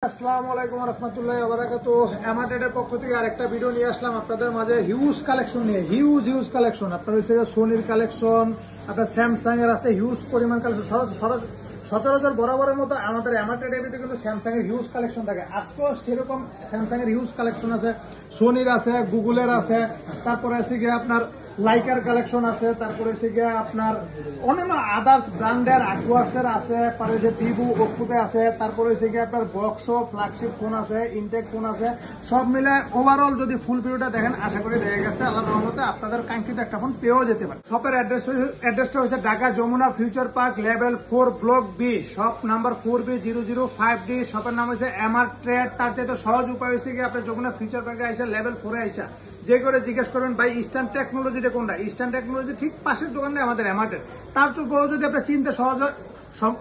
আসসালামু আলাইকুম রহমতুল্লাহি ওয়া বারাকাতুহু। এমার্টেডের পক্ষ থেকে আরেকটা ভিডিও নিয়ে আসলাম আপনাদের মাঝে হিউজ কালেকশন নিয়ে। হিউজ কালেকশন আপনার হচ্ছে সোনির কালেকশন, আপনার স্যামসাং এর আছে হিউজ পরিমাণ কালেকশন। সচরাচর বরাবরের মতো আমাদের এমার্টেডের ভিতরে কিন্তু স্যামসাং এর হিউজ কালেকশন থাকে। আজকেও সেরকম স্যামসাং এর হিউজ কালেকশন আছে, সোনির আছে, গুগলের আছে, তারপরে আছে গিয়ে আপনার লাইকার কালেকশন আছে, তারপরে হচ্ছে গিয়ে আপনার অন্যান্য আদার্স ব্র্যান্ডের অ্যাকুয়াসের আছে, পরে যে ভিভো ওপ্পোতে আছে, তারপরে হচ্ছে গিয়ে আপনার বক্সো ফ্ল্যাগশিপ ফোন আছে, ইনটেক ফোন আছে, সব মিলে ওভারঅল যদি ফুল ভিডিওটা দেখেন আশা করি দেখা গেছে আল্লাহর রহমতে আপনাদের কাঙ্ক্ষিত একটা ফোন পেয়েও যেতে পারে। শপের অ্যাড্রেসটা হচ্ছে Dhaka Jamuna future park level 4 block B, shop number 4B005D। শপের নাম হচ্ছে এমার্টেড। তার চাইতে সহজ উপায় হচ্ছে গিয়ে আপনার যমুনা ফিউচার পার্কে আইসা লেভেল 4 আইসা যে করে জিজ্ঞেস করবেন ভাই ইস্টার্ন টেকনোলজিটা কোনটা, ইস্টার্ন টেকনোলজি ঠিক পাশের দোকানে আমাদের এমার্টেড। তার পরেও যদি আপনার চিনতে সহজ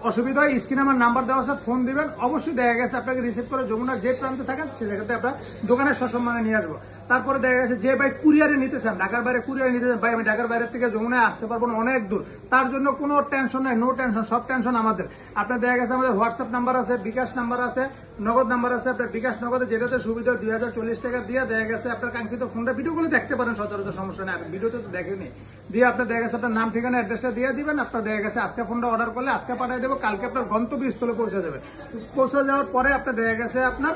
অসুবিধা হয় স্ক্রিনে আমার নাম্বার দেওয়া আছে, ফোন দিবেন, অবশ্যই দেখা গেছে আপনাকে রিসিভ করে যমুনার যে প্রান্তে থাকেন সে জায়গাতে আপনার দোকানের সসম্মানে নিয়ে আসবো। তারপরে দেখা গেছে যে ভাই কুরিয়ারে নিতে চান, ঢাকার বাইরে কুরিয়ারে নিতে চান, ভাই আমি ঢাকার বাইরে থেকে যমুনায় আসতে পারবো না, অনেক দূর, তার জন্য কোনো টেনশন নাই, নো টেনশন, সব টেনশন আমাদের। আপনার দেখা গেছে আমাদের হোয়াটসঅ্যাপ নাম্বার আছে, বিকাশ নাম্বার আছে, নগদ নাম্বার আছে। আপনার বিকাশ নগদে যেটাতে সুবিধা 2040 টাকা দিয়ে দেখা গেছে আপনার কাঙ্ক্ষিত ফোনটা ভিডিওগুলো দেখতে পারেন, সচরাচর সমস্যা নেই, ভিডিওতে তো দেখেনি দিয়ে আপনার দেখা গেছে আপনার নাম ঠিকানা অ্যাড্রেসটা দিয়ে দিবেন। আপনার দেখা গেছে আজকে ফোনটা অর্ডার করলে আজকে পাঠিয়ে দেবো, কালকে আপনার গন্তব্যস্থলে পৌঁছে যাবে। পৌঁছে যাওয়ার পরে আপনার দেখা গেছে আপনার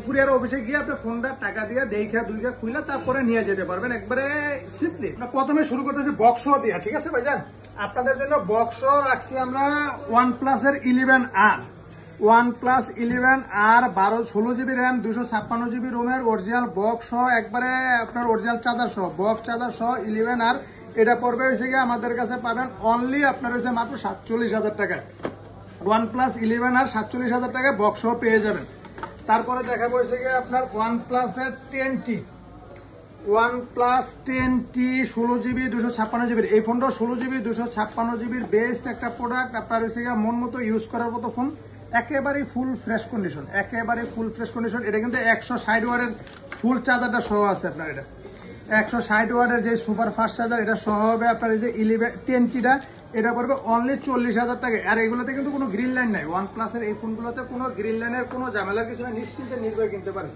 কুরিয়ার অফিসে গিয়ে আপনার ফোনটা টাকা দিয়ে দেখা দুইটা খুলে তারপরে নিয়ে যেতে পারবেন একবারে সিম্পলি। প্রথমে শুরু করতেছি বক্স দিয়া, ঠিক আছে ভাইজান? আপনাদের জন্য বক্স রাখছি আমরা OnePlus-এর 11R, OnePlus 11R 16GB RAM, 256GB রোমের অরিজিনাল বক্স সহ, একবারে আপনার অরিজিনাল চার্জার সহ, বক্স চার্জার সহ 11R। এটা পড়বে হয়েছে গিয়ে আমাদের কাছে পাবেন অনলি আপনার হয়েছে মাত্র 47,000 টাকায়। OnePlus 11R 47,000 টাকায় বক্স সহ পেয়ে যাবেন। তারপরে দেখাবো হয়েছে গিয়ে আপনার OnePlus-এর 10T, OnePlus 10T 16GB 256GB। এই ফোনটা 16GB 256GB বেস্ট একটা প্রোডাক্ট। আপনার হচ্ছে গিয়ে মন মতো ইউজ করার মতো ফোন, একেবারেই ফুল ফ্রেশ কন্ডিশন, একেবারে ফুল ফ্রেশ কন্ডিশন। এটা কিন্তু 160 ওয়াটের ফুল চার্জারটা সহ আছে আপনার। এটা 160 ওয়াটের যে সুপার ফাস্ট চার্জার এটা সহ হবে আপনার। এই যে 10Tটা এটা পড়বে অনলি 40,000 টাকায়। আর এগুলোতে কিন্তু কোনো গ্রিন লাইন নাই, OnePlus-এর এই ফোনগুলোতে কোনো গ্রিন লাইনের কোনো ঝামেলার কিছু না, নিশ্চিন্তে নির্ভয় কিনতে পারেন।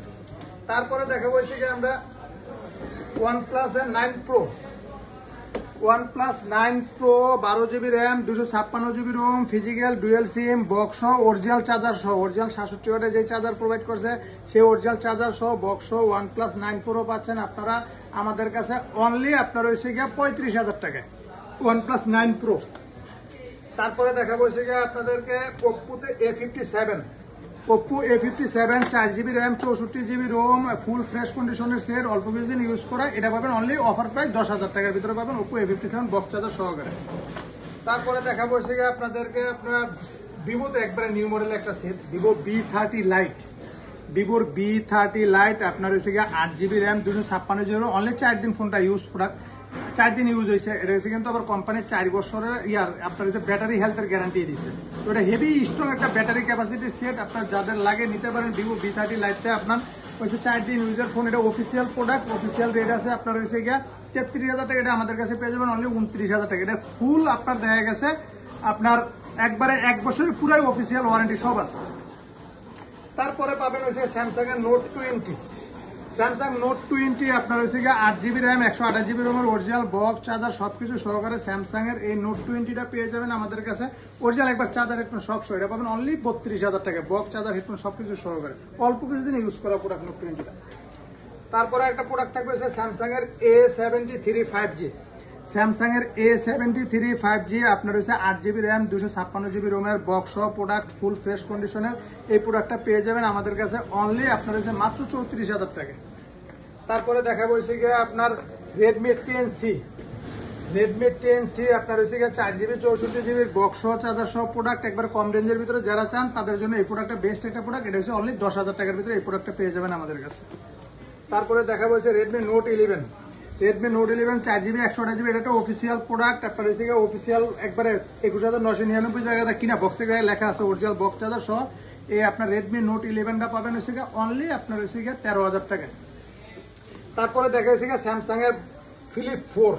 তারপরে দেখাবো হচ্ছে কি আমরা OnePlus-এর 9 Pro, OnePlus 9 Pro 12GB RAM, 256GB ROM, physical dual SIM, box সহ, অরিজিনাল চার্জার সহ, অরিজিনাল 67 ওয়াটের যে চার্জার প্রোভাইড করছে সেই অরিজিনাল চার্জার সহ বক্স সহ OnePlus 9 Pro পাচ্ছেন আপনারা আমাদের কাছে অনলি আপনার হচ্ছে গিয়ে 35,000 টাকায় OnePlus 9 Pro। তারপরে দেখাবো হচ্ছে গিয়ে আপনাদেরকে ওপ্পোতে A57, Oppo A57 4GB RAM, 64GB ROM, full fresh কন্ডিশনের সেট, অল্প কিছুদিন ইউজ করা, এটা পাবেন অনলি অফার প্রাইস 10,000 টাকার ভিতরে পাবেন ওপ্পো A57 বক্স চার্জার সহকারে। তারপরে দেখা বলছে গিয়ে আপনাদেরকে আপনার ভিভোতে একবারে নিউ মডেল একটা সেট, ভিভো B30 লাইট, ভিভোর B30 লাইট আপনার হচ্ছে গিয়ে 8GB RAM, 256GB Rome, only 4 দিন ফোনটা ইউজ প্রোডাক্ট, 4 দিন ইউজ হয়েছে। এটা হচ্ছে কিন্তু আবার কোম্পানির 4 বছরের আপনার হচ্ছে ব্যাটারি হেলথের গ্যারান্টি দিচ্ছে। তো এটা হেভি স্ট্রং একটা ব্যাটারি ক্যাপাসিটির সেট, আপনার যাদের লাগে নিতে পারেন। ভিভো B30 লাইটটা আপনার হচ্ছে 4 দিন ইউজের ফোন। এটা অফিসিয়াল প্রোডাক্ট, অফিসিয়াল রেট আছে আপনার হচ্ছে গিয়ে 33,000 টাকা, এটা আমাদের কাছে পেয়ে যাবেন অনলি 29,000 টাকা। এটা ফুল আপনার দেখা গেছে আপনার একবারে 1 বছরের পুরাই অফিসিয়াল ওয়ারেন্টি সব আছে। তারপরে পাবেন হচ্ছে স্যামসাং এর নোট 20, স্যামসাং নোট 20 আপনার হচ্ছে গিয়ে 8GB র্যাম, 128GB রোমের অরিজিনাল বক্স চার্জার সবকিছু সহকারে স্যামসাং এর এই নোট 20টা পেয়ে যাবেন আমাদের কাছে অরিজিনাল একবার চার্জার হেডফোন সব সহ। এটা পাবেন অনলি 32,000 টাকা বক্স চার্জার হেডফোন সবকিছু সহকারে, অল্প কিছুদিন ইউজ করা প্রোডাক্ট নোট 20টা। তারপরে একটা প্রোডাক্ট থাকবে স্যামসাং এর A73 5G, স্যামসাং এর A73 5G আপনার হচ্ছে 8GB র্যাম, 256GB রোমের বক্স সহ প্রোডাক্ট, ফুল ফ্রেশ কন্ডিশনের। এই প্রোডাক্টটা পেয়ে যাবেন আমাদের কাছে অনলি আপনার হচ্ছে মাত্র 34,000 টাকা। তারপরে দেখা বলছে গিয়ে আপনার Redmi 10C, Redmi 10C আপনার হচ্ছে গিয়ে 4GB 64GB বক্স সহ চার্জার সহ প্রোডাক্ট, একবার কম রেঞ্জের ভিতরে যারা চান তাদের জন্য এই প্রোডাক্টটা বেস্ট একটা প্রোডাক্ট। এটা হচ্ছে অনলি 10,000 টাকার ভিতরে এই প্রোডাক্টটা পেয়ে যাবেন আমাদের কাছে। তারপরে দেখা বলছে Redmi Note 11, Redmi Note 11 4GB 128GB, এটা একটা অফিসিয়াল প্রোডাক্ট আপনার হচ্ছে গিয়ে অফিসিয়াল একবারে 21,999 টাকা কিনা, বক্সের গায়ে লেখা আছে অরিজিনাল বক্স চার্জার সহ। এই আপনার Redmi Note 11টা পাবেন হচ্ছে গিয়ে অনলি আপনার হচ্ছে গিয়ে 13,000 টাকা। তারপরে দেখা গেছে গিয়ে স্যামসাং এর Flip 4,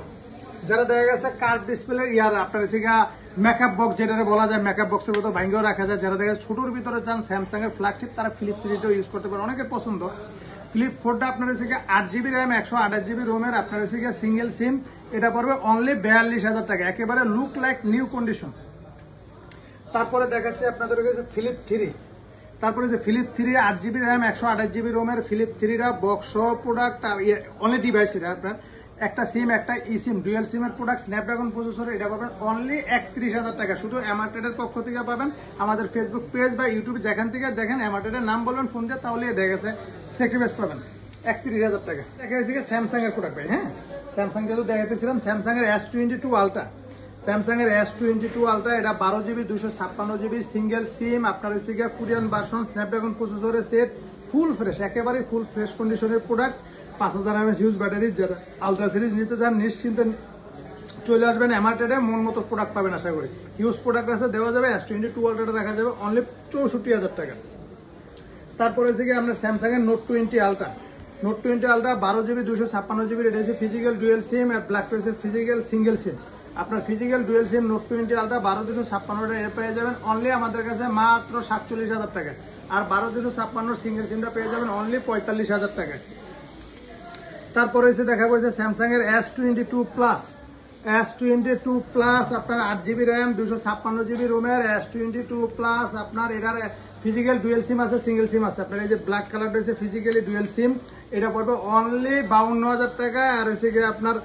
যারা দেখা গেছে কার্ভ ডিসপ্লে আপনার হচ্ছে গিয়ে মেকআপ বক্স যেটা বলা যায়, মেকআপ বক্সের মতো ভাঙ্গেও রাখা যায়। যারা দেখে ছোটোর ভিতরে চান স্যামসাং এর ফ্ল্যাগশিপ, তারা ফিলিপ সিরিজটাও ইউজ করতে পারেন, অনেকের পছন্দ। ফ্লিপ 4টা আপনার হচ্ছে 8GB র্যাম 128GB রোমের, আপনার হচ্ছে সিঙ্গেল সিম, এটা পড়বে অনলি 42,000 টাকা, একেবারে লুক লাইক নিউ কন্ডিশন। তারপরে দেখাচ্ছে আপনাদের কাছে ফিলিপ 3, তারপরে যে ফিলিপ 3 8GB র্যাম 128GB রোমের ফিলিপ 3টা বক্স প্রোডাক্ট, অনলি ডিভাইস এটা আপনার একটা সিম একটা ই সিম ডুয়াল সিমের প্রোডাক্ট, স্ন্যাপড্রাগন প্রসেসর, এটা পাবেন অনলি 31,000 টাকা। শুধু এমার্টেডের পক্ষ থেকে পাবেন, আমাদের ফেসবুক পেজ বা ইউটিউব যেখান থেকে দেখেন এমার্টেডের নাম বলবেন ফোন দিয়ে, তাহলে দেখা গেছে সেক্রিফাইস পাবেন 31,000 টাকা। দেখা গেছে স্যামসাং এর প্রোডাক্ট ভাই, হ্যাঁ স্যামসাং যেহেতু দেখাইতেছিলাম, স্যামসাং এর S22 আলট্রা, স্যামসাং এর S22 আলট্রা, এটা 12GB 256GB সিঙ্গেল সিম, আপনার হচ্ছে কোরিয়ান ভার্সন, স্ন্যাপড্রাগন প্রসেসরের সেট, ফুল ফ্রেশ, একেবারে ফুল ফ্রেশ কন্ডিশনের প্রোডাক্ট, 5000 mAh হিউজ ব্যাটারি। যারা আলট্রা সিরিজ নিতে চান নিশ্চিন্তে চলে আসবেন এমার্টেডে, মন মতো প্রোডাক্ট পাবেন আশা করি। হিউজ প্রোডাক্ট আছে, দেওয়া যাবে। S22 আলট্রাটা রাখা যাবে অনলি 64,000 টাকা। তারপরে হচ্ছে কি আপনার স্যামসাং এর note 20 ultra, note 20 ultra 12GB 256GB, এটা হচ্ছে ফিজিক্যাল ডুয়েল সিম আর ব্ল্যাক পেসের ফিজিক্যাল সিঙ্গেল সিম। আপনার ফিজিক্যাল ডুয়েল সিম নোট 20 আলট্রা 12,256 এর পেয়ে যাবেন অনলি আমাদের কাছে মাত্র 47,000 টাকা, আর 12,256 সিঙ্গেল সিমটা পেয়ে যাবেন অনলি 45,000 টাকা। তারপরে এসে দেখা গেছে স্যামসাং এর S22 প্লাস, S22 প্লাস আপনার 8GB র্যাম 256GB রোমের S22 প্লাস, আপনার এটার ফিজিক্যাল ডুয়েল সিম আছে সিঙ্গেল সিম আছে। আপনার এই যে ব্ল্যাক কালার রয়েছে ফিজিক্যালি ডুয়েল সিম, এটা পড়বে অনলি 52,000 টাকা। আর হচ্ছে গিয়ে আপনার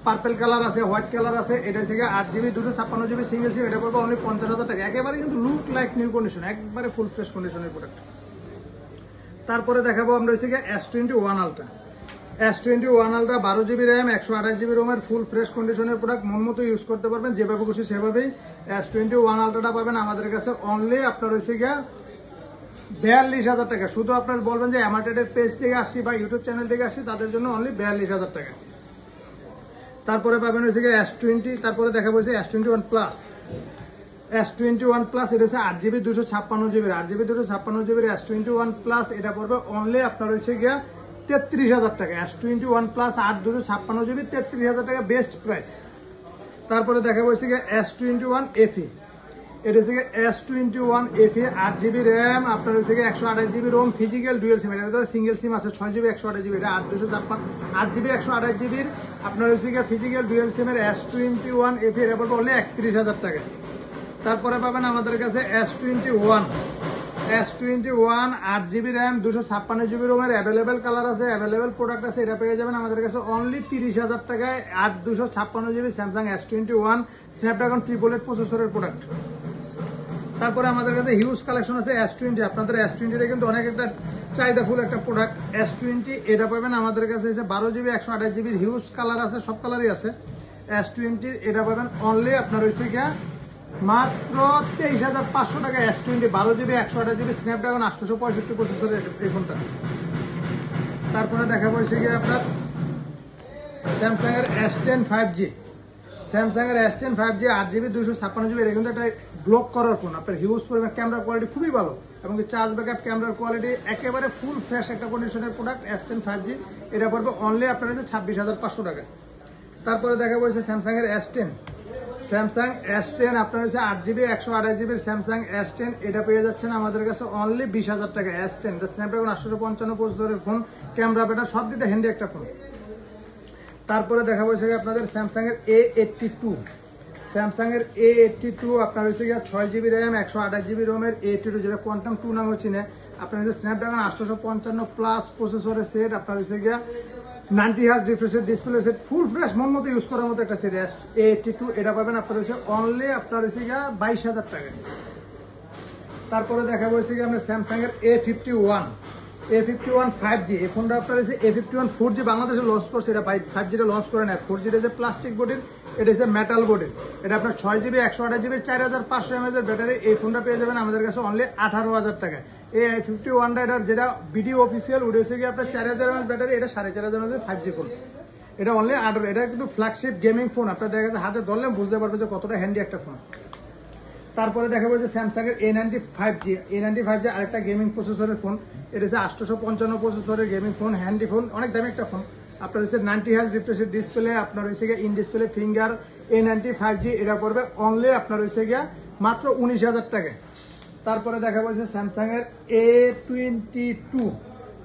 পার্পেল কালার আছে, হোয়াইট কালার আছে, এটা হচ্ছে 8GB 256GB সিঙ্গেল সিম, এটা পড়বে অনলি 50,000 টাকা। একেবারে কিন্তু লুক লাইক নিউ কন্ডিশন, একবারে ফুল ফ্রেশ কন্ডিশনের প্রোডাক্ট। তারপরে দেখাবো আমরা হচ্ছে S21 ultra, S21 ultra 12GB RAM 128GB রোমের ফুল ফ্রেশ কন্ডিশনের প্রোডাক্ট, মন মতো ইউজ করতে পারবেন, যেভাবে খুশি সেভাবেই। S21 আলট্রাটা পাবেন আমাদের কাছে অনলি আপনার হচ্ছে 42,000 টাকা। শুধু আপনার বলবেন যে এমার্টেডের পেজ থেকে আসছি বা ইউটিউব চ্যানেল থেকে আসছি, তাদের জন্য অনলি 42,000 টাকা। তারপরে পাবেন হচ্ছে S20, তারপরে দেখা বলছে S21 প্লাস, S21 প্লাস এটা হচ্ছে 8GB 256GB, 8GB 256GB S21 plus, এটা পড়বে অনলি আপনার হচ্ছে 33,000 টাকা। S21 প্লাস 8 256GB 33,000 টাকা, বেস্ট প্রাইস। তারপরে দেখা বলছে S21 FE, এটা হচ্ছে S21 FE 8GB র্যাম, আপনার হচ্ছে 128GB রোম, ফিজিক্যাল ডুয়েল সিম, এটা সিঙ্গেল সিম আছে 6GB 128GB, এটা 8GB 128GB আপনার হচ্ছে ফিজিক্যাল ডুয়েল সিমের S21 FE, এটা পড়বে অনলি 31,000 টাকা। তারপরে পাবেন আমাদের কাছে S21 8GB র্যাম 256GB রোমের, অ্যাভেলেবেল কালার আছে, অ্যাভেলেবেল প্রোডাক্ট আছে, এটা পেয়ে যাবেন আমাদের কাছে অনলি 30,000 টাকায়, 256GB স্যামসাং S21 স্ন্যাপড্রাগন 888 প্রসেসরের প্রোডাক্ট। তারপরে আমাদের কাছে হিউজ কালেকশন আছে S20, আপনাদের S20 কিন্তু অনেক একটা চাহিদাফুল একটা প্রোডাক্ট S20, এটা পাবেন আমাদের কাছে 12GB 128GB হিউজ কালার আছে, সব কালারই আছে। S20 এটা পাবেন অনলি আপনার হচ্ছে মাত্র 23,500 টাকা। S20 12GB 128GB স্ন্যাপড্রাগন 865 প্রসেসরের এই ফোনটা। তারপরে দেখা বলছে আপনার স্যামসাং এর S10 5G, স্যামসাং এর S10 5G 8GB 256GB, এটা কিন্তু একটা ব্লক করার ফোন, আপনার হিউজ পরিমাণ, ক্যামেরার কোয়ালিটি খুবই ভালো, এবং চার্জ ব্যাকআপ ক্যামেরার কোয়ালিটি একেবারে ফুল ফ্রেশ একটা কন্ডিশনের প্রোডাক্ট S10 5G, এটা পড়বে অনলি আপনার 26,500 টাকা। তারপরে দেখা বলছে স্যামসাং এর S10, স্যামসাং S10 আপনার হচ্ছে 8GB 128GB স্যামসাং S10, এটা পেয়ে যাচ্ছেন আমাদের কাছে অনলি 20,000 টাকা। S10 স্ন্যাপড্রাগন 855 প্রসেসরের ফোন, ক্যামেরা ব্যাটারি সব দিতে হ্যান্ডি একটা ফোন। তারপরে দেখা বলছে আপনাদের স্যামসাং এর A82, স্যামসাং এর A82 আপনার হচ্ছে 6GB র্যাম 128GB রোমের A82, যেটা কোয়ান্টাম 2 নাম হচ্ছে না, আপনার হচ্ছে স্ন্যাপড্রাগন 855 প্লাস প্রসেসরের সেট, আপনার হচ্ছে 90 হার্জ রিফ্রেশের ডিসপ্লে সেট, ফুল ফ্রেশ মন মতো ইউজ করার মতো একটা সেট A82, এটা পাবেন আপনার হচ্ছে অনলি আপনার হচ্ছে 22,000 টাকা। তারপরে দেখা বলছে আপনার স্যামসাং এর A51 5G, এই ফোনটা আপনার হচ্ছে A51 4G বাংলাদেশে লঞ্চ করছে, এটা 5G লঞ্চ করে নেয়। 4G যে প্লাস্টিক বডির, এটা হচ্ছে মেটাল বডির, এটা আপনার 6GB 128GB 4500 mAh এর ব্যাটারি, এই ফোনটা পেয়ে যাবেন আমাদের কাছে অনলি 18,000 টাকা। এই A51 এটার যেটা ভিডিও অফিসিয়াল ওটা হচ্ছে আপনার 4000 mAh ব্যাটারি, এটা 4500 mAh 5G ফোন, এটা অনলি 18, এটা কিন্তু ফ্ল্যাগশিপ গেমিং ফোন, আপনার দেখা যাচ্ছে হাতে ধরলে বুঝতে পারবে যে কতটা হ্যান্ডি একটা ফোন। তারপরে দেখা যাচ্ছে স্যামসাং এর A95G আরেকটা গেমিং প্রসেসরের ফোন, এটা হচ্ছে 855 প্রসেসরের গেমিং ফোন, হ্যান্ডি ফোন, অনেক দামি একটা ফোন। আপনার হচ্ছে 90 Hz রিফ্রেশের ডিসপ্লে, আপনার হচ্ছে গিয়ে in display finger A90 5G, এটা পড়বে অনলি আপনার হচ্ছে গিয়া মাত্র 19,000 টাকায়। তারপরে দেখা বলছে স্যামসাং এর A22,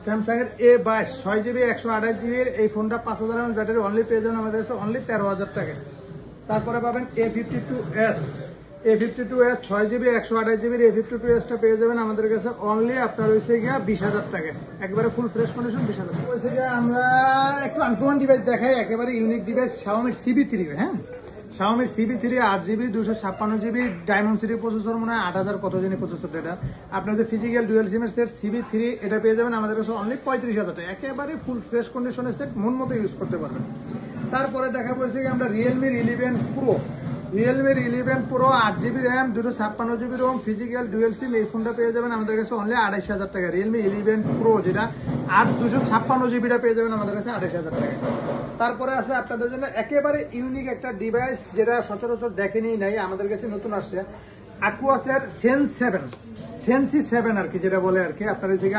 স্যামসাং এর A22 6GB 128GB এই ফোনটা 5000 mAh ব্যাটারি অনলি পেয়ে যাবেন আমাদের কাছে অনলি 13,000 টাকায়। তারপরে পাবেন A52s, A52s 6GB 128GB A52s টা পেয়ে যাবেন আমাদের কাছে অনলি আপনার হয়েছে গিয়া 20,000 টাকায়, একবারে ফুল ফ্রেশ কন্ডিশন 20,000 টাকা। হয়েছে গিয়া আমরা একটু আনকমন ডিভাইস দেখাই, একেবারে ইউনিক ডিভাইস Xiaomi CB3। হ্যাঁ, Xiaomi CB3 8GB 256GB diamond city processor, মনে হয় 8000 কত জানি প্রসেসর ডেটা। আপনার যে ফিজিক্যাল ডুয়েল সিমের সেট CB3 এটা পেয়ে যাবেন আমাদের কাছে অনলি 35,000 টাকা, একেবারে ফুল ফ্রেশ কন্ডিশনের সেট, মন মতো ইউজ করতে পারবেন। তারপরে দেখা বলছে কি আমরা Realme 11 Pro, Realme 11 Pro 8GB RAM 256GB ROM physical dual SIM, এই ফোনটা পেয়ে যাবেন আমাদের কাছে অনলি 28,000 টাকা। Realme 11 Pro যেটা 256GB টা পেয়ে যাবেন আমাদের কাছে 28,000 টাকা। তারপরে আছে আপনাদের জন্য একেবারে ইউনিক একটা ডিভাইস, যেটা সচরাচর দেখেনি নাই, আমাদের কাছে নতুন আসছে, Aquaser Sensi 7 আর কি, যেটা বলে আর কি। আপনার হচ্ছে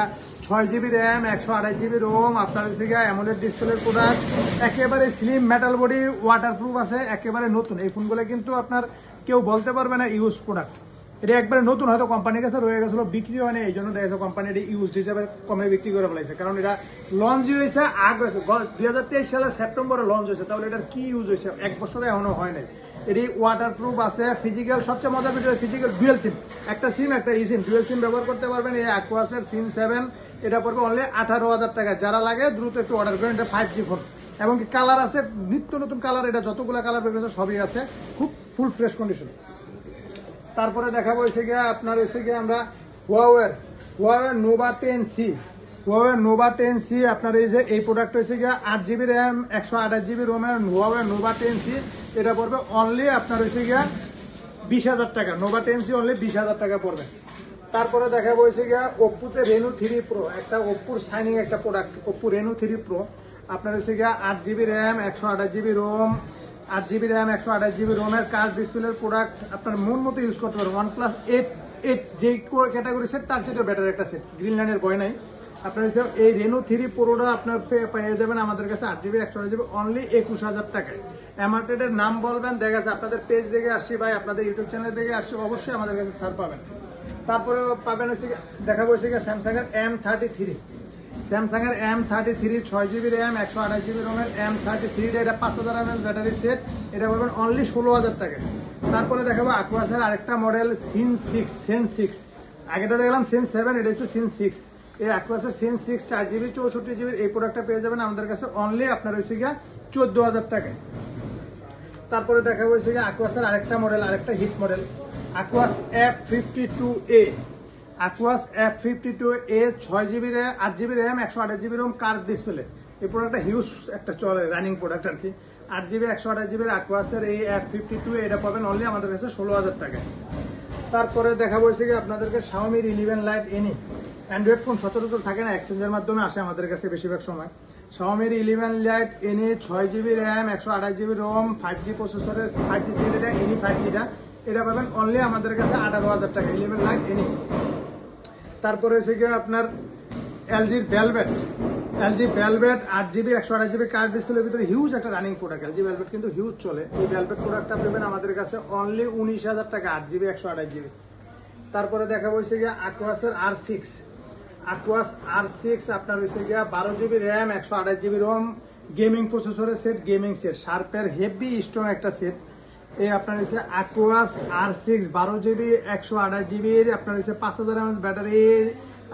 6GB RAM 128GB ROM, আপনার হচ্ছে অ্যামোলেড ডিসপ্লের প্রোডাক্ট, একেবারে স্লিম মেটাল বডি, ওয়াটারপ্রুফ আছে, একেবারে নতুন। এই ফোনগুলো কিন্তু আপনার কেউ বলতে পারবে না ইউজ প্রোডাক্ট, এটা একবারে নতুন, হয়তো কোম্পানির কাছে রয়ে গেছিল, বিক্রি হয় না, এই জন্য দেখা যাচ্ছে কোম্পানি এটা ইউজড হিসাবে কমে বিক্রি করে ফেলাইছে, কারণ এটা লঞ্চ হয়েছে 2023 সালের সেপ্টেম্বরে লঞ্চ হয়েছে, তাহলে এটার কি ইউজ হয়েছে 1 বছরে এখনো হয় নাই। এটি ওয়াটারপ্রুফ আছে, ফিজিক্যাল, সবচেয়ে মজার বিষয় ফিজিক্যাল ডুয়েল সিম, একটা সিম একটা ই সিম, ডুয়েল সিম ব্যবহার করতে পারবেন। এই Aquaser Sin 7 এটা পড়বে অনলি 18,000 টাকা। যারা লাগে দ্রুত একটু অর্ডার করেন, এটা 5G ফোন এবং কি কালার আছে, নিত্য নতুন কালার, এটা যতগুলো কালার বের করেছে সবই আছে, খুব ফুল ফ্রেশ কন্ডিশন। তারপরে দেখাবো এসে গিয়ে আপনার এসে গিয়ে আমরা Huawei Nova 10C, Huawei Nova 10C আপনার এই যে এই প্রোডাক্ট হয়েছে গিয়ে 8GB RAM 128GB ROM এর Huawei Nova 10C, এটা পড়বে অনলি আপনার হয়েছে গিয়া 20,000 টাকা। Nova 10C অনলি 20,000 টাকা পড়বে। তারপরে দেখাবো হয়েছে গিয়া Oppo Reno 3 Pro, একটা Oppo শাইনিং একটা প্রোডাক্ট, Oppo Reno 3 Pro আপনার হচ্ছে গিয়া 8GB RAM 128GB ROM, 8GB RAM 128GB ROM এর কার্ভ ডিসপ্লের প্রোডাক্ট, আপনার মন মতো ইউজ করতে পারবেন। OnePlus 8 যে ক্যাটাগরি সেট তার চেয়ে বেটার একটা সেট, গ্রিন লাইনের বয় নাই। আপনার হচ্ছে এই Reno 3 Proটা আপনার পেয়ে যাবেন আমাদের কাছে 8GB 128GB অনলি 21,000 টাকায়। এমার্টেডের নাম বলবেন, দেখা যাচ্ছে আপনাদের পেজ দেখে আসছি ভাই, আপনাদের ইউটিউব চ্যানেল দেখে আসছি, অবশ্যই আমাদের কাছে ছাড় পাবেন। তারপরে পাবেন হচ্ছে দেখাবো হচ্ছে স্যামসাং এর M33, স্যামসাং এর M33 6GB RAM 128GB ROM এর M33, এটা 5000 mAh ব্যাটারি সেট, এটা পাবেন অনলি 16,000 টাকায়। তারপরে দেখাবো Aquaser আরেকটা মডেল Sin 6, আগেটা দেখলাম Sin 7, এটা হচ্ছে Sin 6। এই Aquaser Sin 6 4GB 64GB এই প্রোডাক্টটা পেয়ে যাবেন আমাদের কাছে অনলি আপনার হচ্ছে গিয়া 14,000 টাকায়। তারপরে দেখা হয়েছে গিয়ে Aquaser আরেকটা মডেল, আরেকটা hit model Aquas F52A, Aquas F52A 6GB RAM 8GB RAM 128GB ROM curve display, এই প্রোডাক্টটা হিউজ একটা চলে রানিং প্রোডাক্ট আর কি। 8GB 128GB Aquaser এই F52A এটা পাবেন অনলি আমাদের কাছে 16,000 টাকায়। তারপরে দেখা হয়েছে কি আপনাদেরকে Xiaomi 11 Lite Any, Android phone সচরাচর থাকে না, এক্সচেঞ্জের মাধ্যমে আসে আমাদের কাছে বেশিরভাগ সময়। Xiaomi 11 Lite Any 6GB RAM 128GB ROM 5G প্রসেসরের 5G সেট, এটা Any 5G এটা পাবেন অনলি আমাদের কাছে 18,000 টাকা 11 Lite Any। তারপরে হচ্ছে গিয়ে আপনার LG Velvet 8GB 128GB curve ডিসপ্লের ভিতরে হিউজ একটা রানিং প্রোডাক্ট, LG Velvet কিন্তু হিউজ চলে। এই Velvet প্রোডাক্টটা পাবেন আমাদের কাছে অনলি 19,000 টাকা 8GB 128GB। তারপরে দেখা হয়েছে গিয়ে Aquaser R6, Aquas R6 আপনার হয়েছে গিয়া 12GB RAM 128GB ROM gaming প্রসেসরের সেট, গেমিং সেট, শার্পের হেভি স্ট্রং একটা সেট। এই আপনার হচ্ছে Aquas R6 12GB 128GB আপনার হচ্ছে 5000 mAh ব্যাটারি,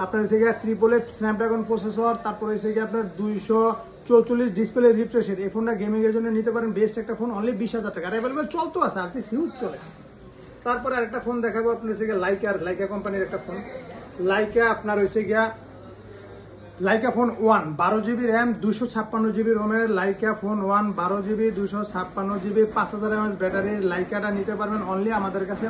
আপনার হচ্ছে গিয়া ট্রিপল এইট স্ন্যাপড্রাগন প্রসেসর, তারপরে হচ্ছে গিয়ে আপনার 244 ডিসপ্লে রিফ্রেশের। এই ফোনটা গেমিং এর জন্য নিতে পারেন, বেস্ট একটা ফোন, অনলি 20,000 টাকা। অ্যাভেলেবল চলতো আছে, R6 হিউজ চলে। তারপরে আরেকটা ফোন দেখাবো আপনার হচ্ছে গিয়া লাইকা কোম্পানির একটা ফোন, লাইকা আপনার হচ্ছে গিয়া Laika phone 1 12GB RAM 256GB ROM এর Laika phone 1 12GB 256GB 5000 mAh battery, লাইকাটা নিতে পারবেন অনলি আমাদের কাছে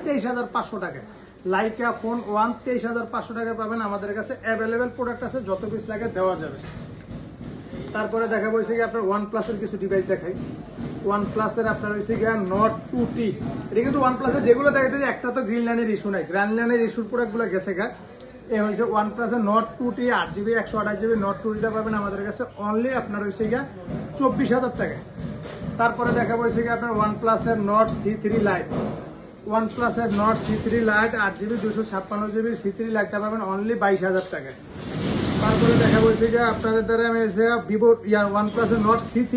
23,500 টাকায়। লাইকা ফোন 1 23,500 টাকা পাবেন আমাদের কাছে, অ্যাভেলেবেল প্রোডাক্ট আছে, যত পিস লাগে দেওয়া যাবে। তারপরে দেখাবো হচ্ছে গিয়ে আপনার OnePlus এর কিছু ডিভাইস দেখাই। OnePlus এর আপনার হচ্ছে গিয়ে Nord 2T, এটা কিন্তু OnePlus এর যেগুলো দেখাতে একটা তো গ্রিন লাইনের ইস্যু নাই, গ্রিন লাইনের ইস্যুর প্রোডাক্টগুলো গেছে গা। এই হয়েছে OnePlus Nord 2T 8GB 128GB Nord 2T পাবেন আমাদের কাছে অনলি আপনার হয়েছে গিয়া 24,000 টাকা। তারপরে দেখা হয়েছে গিয়ে আপনার OnePlus Nord C3 Lite, OnePlus Nord C3 Lite 8GB 256GB C3 Lite পাবেন অনলি 22,000 টাকা। তারপরে দেখা হয়েছে গিয়ে আপনাদের দ্বারা আমি Vivo OnePlus Nord C3,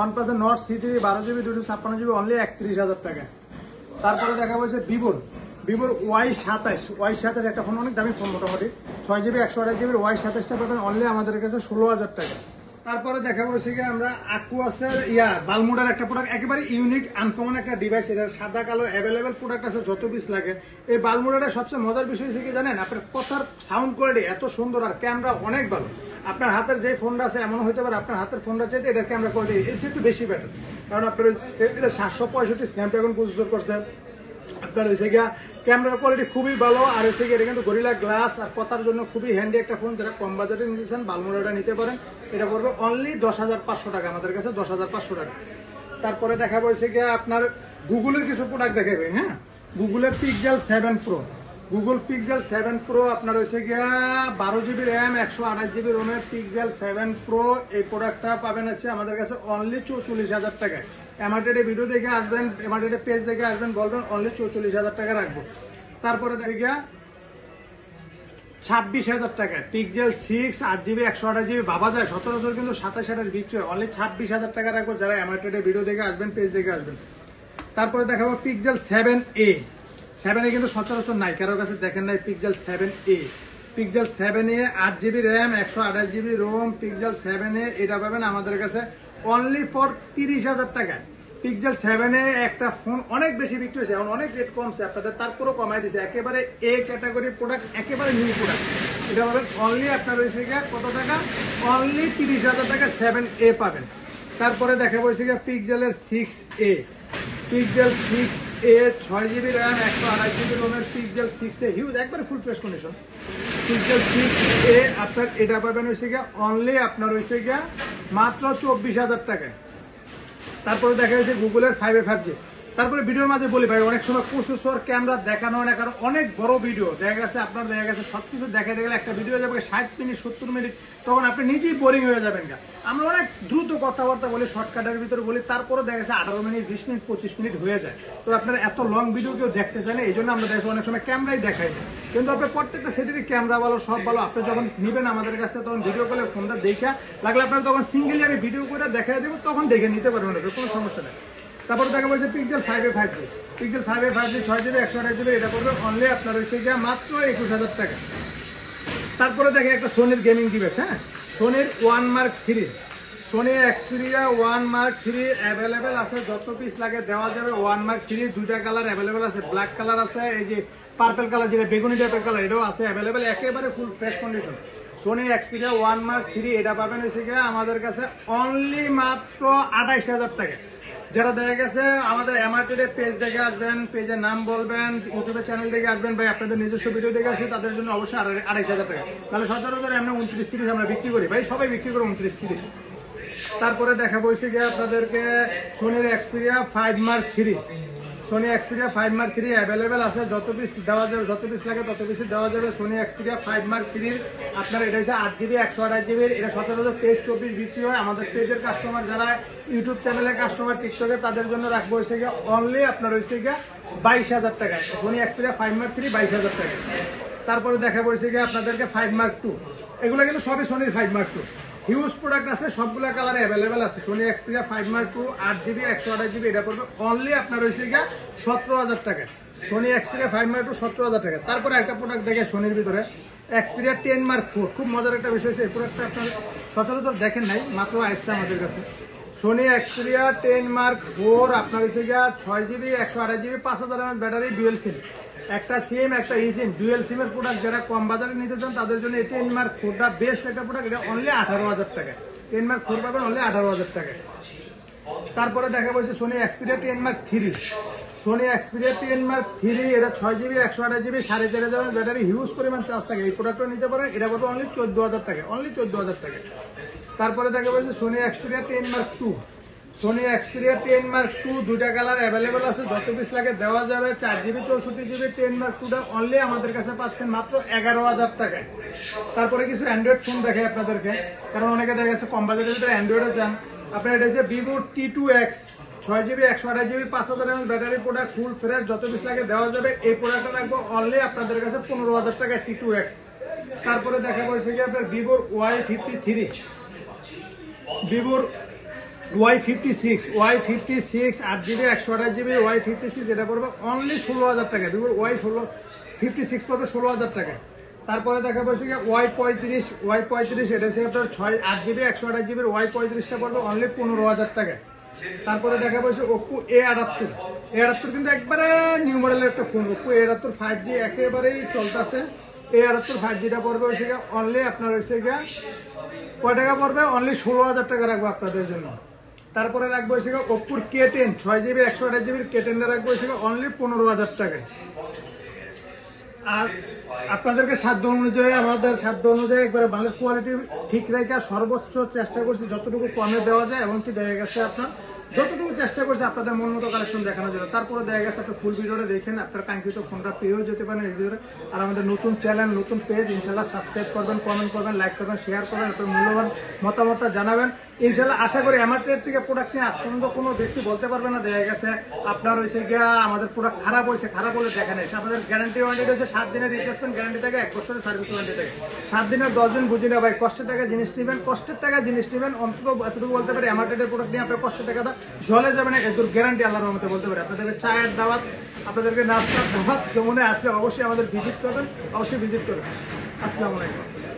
OnePlus Nord C3 12GB 256GB only 31,000 টাকা। তারপরে দেখা হয়েছে ভিভোর Y27 একটা ফোন, অনেক দামি ফোন, মোটামুটি 6GB 128GB Y27টা পাবেন অনলি আমাদের কাছে 16,000 টাকা। তারপরে দেখা হয়েছে কি আমরা Aquos-এর বালমুডার একটা প্রোডাক্ট, একেবারে ইউনিক আনকমন একটা ডিভাইস। এটা সাদা কালো অ্যাভেলেবেল প্রোডাক্ট আছে, যত পিস লাগে। এই বালমুডারের সবচেয়ে মজার বিষয় হচ্ছে কি জানেন, আপনার কথার সাউন্ড কোয়ালিটি এত সুন্দর আর ক্যামেরা অনেক ভালো। আপনার হাতের যে ফোনটা আছে এমন হতে পারে আপনার হাতের ফোনটা চাইতে এটার ক্যামেরা কোয়ালিটি এর চেয়ে একটু বেশি বেটার, কারণ আপনার এটা 765 স্ন্যাপড্রাগন প্রসেসর করছে। আপনার হয়েছে গিয়া ক্যামেরার কোয়ালিটি খুবই ভালো, আর হয়েছে গিয়ে এটা কিন্তু গরিলা গ্লাস, আর কথার জন্য খুবই হ্যান্ডি একটা ফোন। যারা কম বাজেটে নিতেছেন বালমুডাটা নিতে পারেন। এটা পড়বে অনলি 10,500 টাকা, আমাদের কাছে 10,500 টাকা। তারপরে দেখা হয়েছে গিয়া আপনার গুগলের কিছু প্রোডাক্ট দেখাবে। হ্যাঁ, গুগলের Pixel 7 Pro, Google Pixel 7 Pro আপনার হয়েছে গিয়া 12GB RAM 128GB রোমের Pixel 7 Pro। এই প্রোডাক্টটা পাবেন হচ্ছে আমাদের কাছে অনলি 44,000 টাকায়। এমআরটেডে ভিডিও দেখে আসবেন, এমআরটেডে পেজ দেখে আসবেন, বলবেন অনলি 44,000 টাকা রাখবো। তারপরে দেখে গিয়া 26,000 টাকায় Pixel 6 8GB 128GB ভাবা যায় সচরাচর কিন্তু 27,000 বিক্রি হয়, অনলি 26,000 টাকা রাখবো যারা এমআরটেডে ভিডিও দেখে আসবেন, পেজ দেখে আসবেন। তারপরে দেখাবো Pixel 7a, 7A কিন্তু সচরাচর নাই, কারোর কাছে দেখেন নাই Pixel 7a। Pixel 7a 8GB RAM 128GB ROM Pixel 7a, এটা পাবেন আমাদের কাছে অনলি ফর 30,000 টাকায়। Pixel 7a একটা ফোন অনেক বেশি বিক্রি হয়েছে, এখন অনেক রেট কমছে আপনাদের, তারপরেও কমাই দিয়েছে। একেবারে এ ক্যাটাগরি প্রোডাক্ট, একেবারে নিউ প্রোডাক্ট। এটা পাবেন অনলি আপনার হয়েছে গিয়ে কত টাকা, অনলি 30,000 টাকা 7a পাবেন। তারপরে দেখা হয়েছে গিয়ে Pixel 6a, Pixel 6a 6GB RAM 128GB রোমের Pixel 6a হিউজ, একবারে ফুল ফ্রেশ কন্ডিশন। Pixel 6a আপনার এটা পাবেন হয়েছে গিয়া অনলি আপনার হয়েছে গিয়া মাত্র 24,000 টাকায়। তারপরে দেখা যাচ্ছে গুগলের 5a 5G। তারপরে ভিডিওর মাঝে বলি ভাই, অনেক সময় প্রসেসর ক্যামেরা দেখানো হয় না, কারণ অনেক বড় ভিডিও দেখা গেছে, আপনার দেখা গেছে সবকিছু দেখাতে গেলে একটা ভিডিও যাবে 60 মিনিট 70 মিনিট, তখন আপনি নিজেই বোরিং হয়ে যাবেন। আমরা অনেক দ্রুত কথাবার্তা বলি, শর্টকাটের ভিতরে বলি, তারপরে দেখা গেছে 18 মিনিট 20 মিনিট 25 মিনিট হয়ে যায়। তো আপনারা এত লং ভিডিও কেউ দেখতে চান, এই জন্য আমরা দেখছি অনেক সময় ক্যামেরাই দেখাই না, কিন্তু আপনার প্রত্যেকটা সেটেরই ক্যামেরা ভালো, সব ভালো। আপনি যখন নেবেন আমাদের কাছ থেকে তখন ভিডিও কলে ফোনটা দেখা লাগলে আপনার তখন সিঙ্গেলি আমি ভিডিও করে দেখাই দেবো, তখন দেখে নিতে পারবেন, কোনো সমস্যা নেই। তারপরে দেখা হয়েছে Pixel 5a 5G, Pixel 5a 5G 6GB 128GB এটা করবে অনলি আপনার হয়েছে গিয়ে মাত্র 21,000 টাকা। তারপরে দেখে একটা সোনির গেমিং ডিভাইস, হ্যাঁ, সোনির 1 Mark 3, Sony Xperia 1 Mark 3 available আছে, যত পিস লাগে দেওয়া যাবে। 1 Mark 3 দুইটা কালার অ্যাভেলেবেল আছে, ব্ল্যাক কালার আছে, এই যে পার্পল কালার যেটা বেগুনি টাইপের কালার, এটাও আছে অ্যাভেলেবেল, একেবারে full fresh condition. Sony Xperia 1 Mark 3 এটা পাবেন হয়েছে গিয়ে আমাদের কাছে অনলি মাত্র 28,000 টাকা। যারা দেখা গেছে আমাদের এমআরটিডে পেজ দেখে আসবেন, পেজের নাম বলবেন, ইউটিউবের চ্যানেল দেখে আসবেন, ভাই আপনাদের নিজস্ব ভিডিও দেখে আসে, তাদের জন্য অবশ্যই 28,000 টাকা। তাহলে সচরাচর আমরা 29-30 আমরা বিক্রি করি, ভাই সবাই বিক্রি করে 29-30। তারপরে দেখা বলছে গিয়ে আপনাদেরকে সোনির Xperia 5 Mark 3, Sony Xperia 5 Mark 3 available আছে, যত পিস দেওয়া যাবে, যত পিস লাগে তত পিস দেওয়া যাবে। সোনি Xperia 5 Mark 3 আপনার এটা হচ্ছে 8GB 128GB, এটা সচরাচর 23-24 বিক্রি হয়। আমাদের পেজের কাস্টমার যারা, ইউটিউব চ্যানেলের কাস্টমার, টিকটকে, তাদের জন্য রাখবো হয়েছে গিয়ে অনলি আপনার হয়েছে গিয়ে 22,000 টাকায়। সোনি Xperia 5 Mark 3 22,000 টাকায়। তারপরে দেখা বলছে গিয়ে আপনাদেরকে 5 Mark 2, এগুলো কিন্তু সবই সোনির 5 Mark 2 হিউজ প্রোডাক্ট আছে, সবগুলো কালার অ্যাভেলেবেল আছে। Sony Xperia 5 Mark 2 8GB 128GB এটা পড়বে অনলি আপনার হয়েছে গিয়ে 17,000 টাকা। সোনি Xperia 5 Mark 2 17,000 টাকা। তারপরে একটা প্রোডাক্ট দেখে সোনির ভিতরে Xperia 10 Mark 4, খুব মজার একটা বিষয় হচ্ছে এই প্রোডাক্টটা আপনার সচরাচর দেখেন নাই, মাত্র আসছে আমাদের কাছে। সোনি Xperia 10 Mark 4 আপনার হয়েছে গিয়ে 6GB 128GB 5000 mAh battery, dual সিম, একটা সিম একটা ই সিম, ডুয়েল সিমের প্রোডাক্ট যারা কম বাজারে নিতে চান তাদের জন্য এই 10 Mark 4টা বেস্ট একটা প্রোডাক্ট। এটা অনলি 18,000 টাকা। 10 Mark 4 পাবেন অনলি 18,000 টাকা। তারপরে দেখা বলছে Sony Xperia 10 Mark 3, Sony Xperia 10 Mark 3 এটা 6GB 128GB 4.5 mAh battery, huge পরিমাণ চার্জ থাকে। এই প্রোডাক্টটা নিতে পারেন, এটা পাবে অনলি 14,000 টাকা, অনলি 14,000 টাকা। তারপরে দেখা বলছে Sony Xperia 10 Mark 2, Sony Xperia 10 mark 2 দুইটা কালার অ্যাভেলেবেল আছে, যত পিস লাগে দেওয়া যাবে। 4GB 64GB 10 মার্ক 2টা অনলি আমাদের কাছে পাচ্ছেন মাত্র 11,000 টাকায়। তারপরে কিছু অ্যান্ড্রয়েড ফোন দেখাই আপনাদেরকে, কারণ অনেকে দেখা গেছে কম বাজেটের ভিতরে অ্যান্ড্রয়েডও চান। আপনার এটা হচ্ছে Vivo T2X 6GB 128GB 5000 mAh battery, product full fresh, যত পিস লাগে দেওয়া যাবে। এই প্রোডাক্টটা রাখবো অনলি আপনাদের কাছে 15,000 টাকায় T2X। তারপরে দেখা হয়েছে কি আপনার ভিভোর Y53, ভিভোর Y56 8GB 128GB Y56 এটা পড়বে অনলি 16,000 টাকা। ভিভোর Y56 পড়বে 16,000 টাকা। তারপরে দেখা পাচ্ছি Y35 এটা হচ্ছে আপনার 8GB 128GB Y35টা পড়বে অনলি 15,000 টাকা। তারপরে দেখা পাচ্ছি Oppo A78 কিন্তু একবারে নিউ মডেলের একটা ফোন। Oppo A78 5G একেবারেই চলতেছে। A78 5Gটা পড়বে হচ্ছে অনলি আপনার হচ্ছে কয় টাকা পড়বে, অনলি 16,000 টাকা রাখবো আপনাদের জন্য। তারপরে রাখবো হচ্ছে Oppo K10 6GB 128GB K10টা রাখবো হচ্ছে অনলি 15,000 টাকায়। আর আপনাদেরকে সাধ্য অনুযায়ী, আমাদের সাধ্য অনুযায়ী একবারে ভালো কোয়ালিটি ঠিক রেখে সর্বোচ্চ চেষ্টা করছি যতটুকু কমে দেওয়া যায়, এবং কি দেখা গেছে আপনার যতটুকু চেষ্টা করছি আপনাদের মন মতো কালেকশন দেখানোর জন্য। তারপরে দেখা গেছে আপনি ফুল ভিডিওটা দেখেন, আপনার কাঙ্ক্ষিত ফোনটা পেয়েও যেতে পারেন এই ভিডিওতে। আর আমাদের নতুন চ্যানেল, নতুন পেজ, ইনশাল্লাহ সাবস্ক্রাইব করবেন, কমেন্ট করবেন, লাইক করবেন, শেয়ার করবেন, আপনার মূল্যবান মতামতটা জানাবেন। ইনশাল্লাহ আশা করি আমার ট্রেড থেকে প্রোডাক্ট নিয়ে আজ পর্যন্ত কোনো ব্যক্তি বলতে পারবে না দেখা গেছে আপনার হয়েছে গিয়া আমাদের প্রোডাক্ট খারাপ হয়েছে, খারাপ হলে দেখা নেই। আমাদের গ্যারান্টি ওয়ারেন্টি হচ্ছে 7 দিনের রিপ্লেসমেন্ট গ্যারান্টি থাকে, 1 বছরের সার্ভিস ওয়ারেন্টি থাকে। 7 দিনের 10 দিন বুঝি না ভাই, কষ্টের টাকা জিনিস নেবেন, কষ্টের টাকা জিনিস নেবেন। অন্তত এতটুকু বলতে পারি আমার ট্রেডের প্রোডাক্ট নিয়ে আপনার কষ্টের টাকাটা জলে যাবে না, এত গ্যারান্টি আল্লাহর রহমতে বলতে পারি। আপনাদেরকে চায়ের দাওয়াত, আপনাদেরকে নাস্তার দাওয়াত, যমুনায় আসলে অবশ্যই আমাদের ভিজিট করবেন, অবশ্যই ভিজিট করবেন। আসসালামু আলাইকুম।